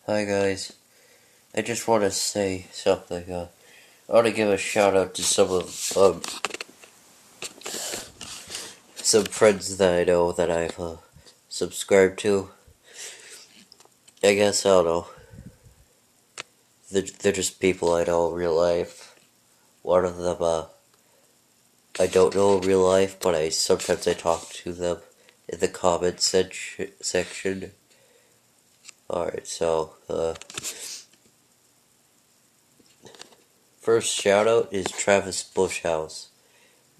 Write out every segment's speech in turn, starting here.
Hi guys, I just want to say something. I want to give a shout out to some friends that I know that I've subscribed to. I guess I don't know. They're just people I know in real life. One of them I don't know in real life, but sometimes I talk to them in the comments section. Alright, so first shout out is Travis Bushhouse.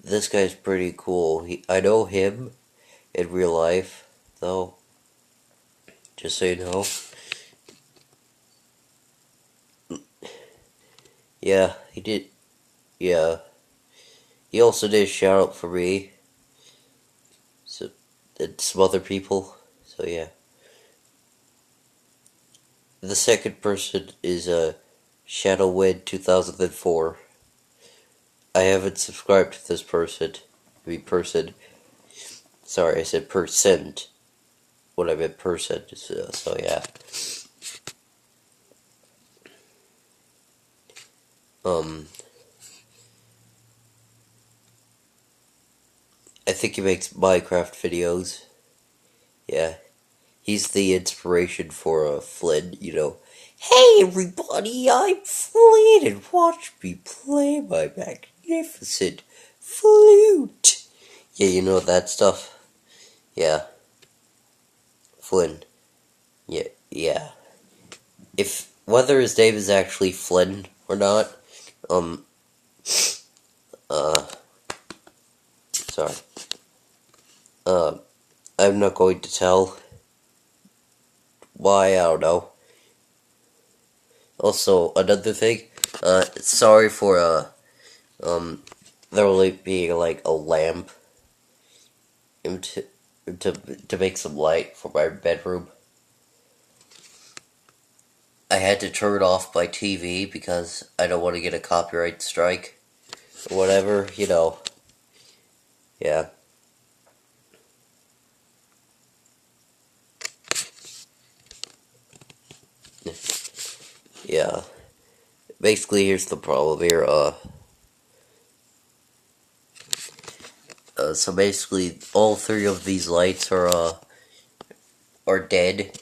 This guy's pretty cool. I know him in real life, though. Just so you know. Yeah, he did. Yeah. He also did a shout out for me. So, and some other people. So, yeah. The second person is Shadowwind 2004. I haven't subscribed to this person. Sorry, I said percent. What I meant person. So yeah. Um, I think he makes Minecraft videos. Yeah. He's the inspiration for Flynn, you know. Hey everybody, I'm Flynn, and watch me play my magnificent flute. Yeah, you know that stuff? Yeah, Flynn. Yeah. Whether his name is actually Flynn or not, um, uh, sorry. Uh, I'm not going to tell. Why, I don't know. Also, another thing, sorry for, there only being, like, a lamp to, to make some light for my bedroom. I had to turn off my TV because I don't want to get a copyright strike. Or whatever, you know. Yeah. Yeah. Basically, here's the problem here. So basically, all three of these lights are dead.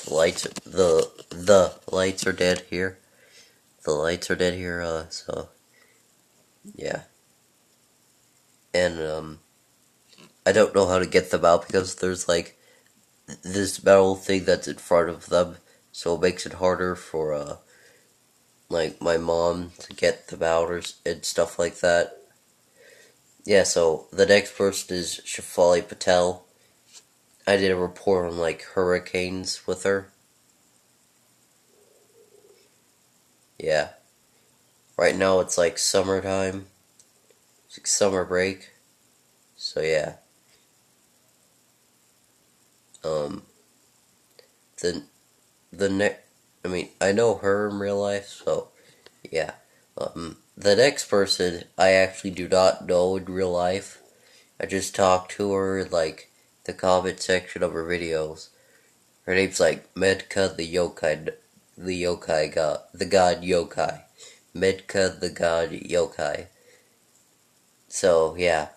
The lights are dead here. The lights are dead here, so, yeah. And, I don't know how to get them out because there's, like, this metal thing that's in front of them, so it makes it harder for, like, my mom to get them out and stuff like that. Yeah, so the next person is Shafali Patel. I did a report on, like, hurricanes with her. Yeah. Right now it's, like, summertime. It's like summer break. So, yeah. Um, the, the next, I mean, I know her in real life, so, yeah. The next person I actually do not know in real life. I just talked to her in, like, the comment section of her videos. Her name's, like, Medka the yokai god, the god yokai. Medka the god yokai. So, yeah.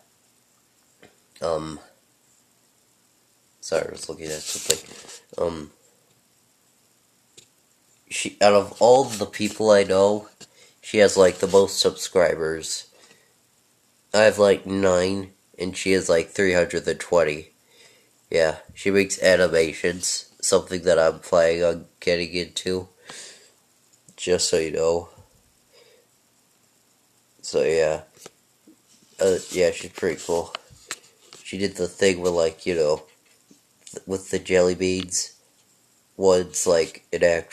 Um, sorry, I was looking at something. Out of all the people I know, she has, like, the most subscribers. I have, like, 9, and she has, like, 320. Yeah, she makes animations, something that I'm planning on getting into, just so you know. So, yeah. Yeah, she's pretty cool. She did the thing with, like, you know, with the jelly beans. One's, like, a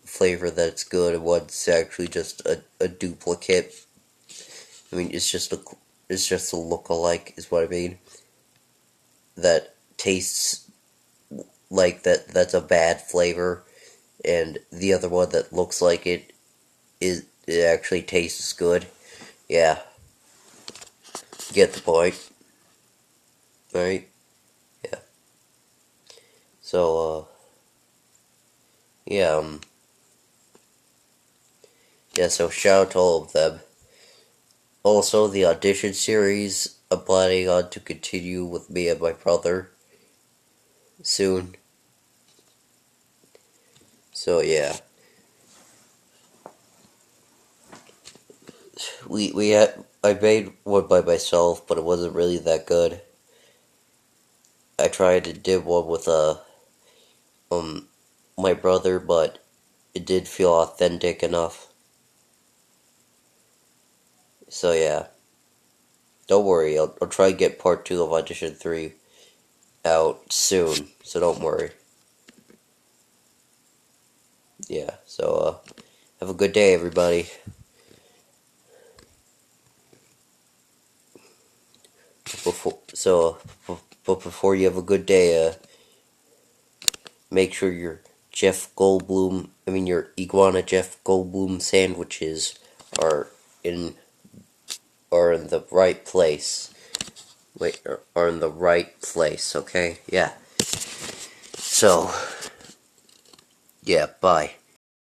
flavor that's good, and one's actually just a duplicate. I mean, it's just a look-alike, is what I mean. That tastes like that's a bad flavor, and the other one that looks like it actually tastes good. Yeah, get the point, right? Yeah. So yeah, yeah, so shout out to all of them. Also, the audition series, I'm planning on to continue with me and my brother soon. So yeah, we had I made one by myself, but it wasn't really that good. I tried to do one with um my brother, but it did feel authentic enough. So yeah, don't worry. I'll try to get part 2 of Audition 3 out soon. So don't worry. Yeah. So have a good day, everybody. But before you have a good day, make sure your your iguana Jeff Goldblum sandwiches are in in the right place. Wait, are in the right place, okay? Yeah. So, yeah, bye.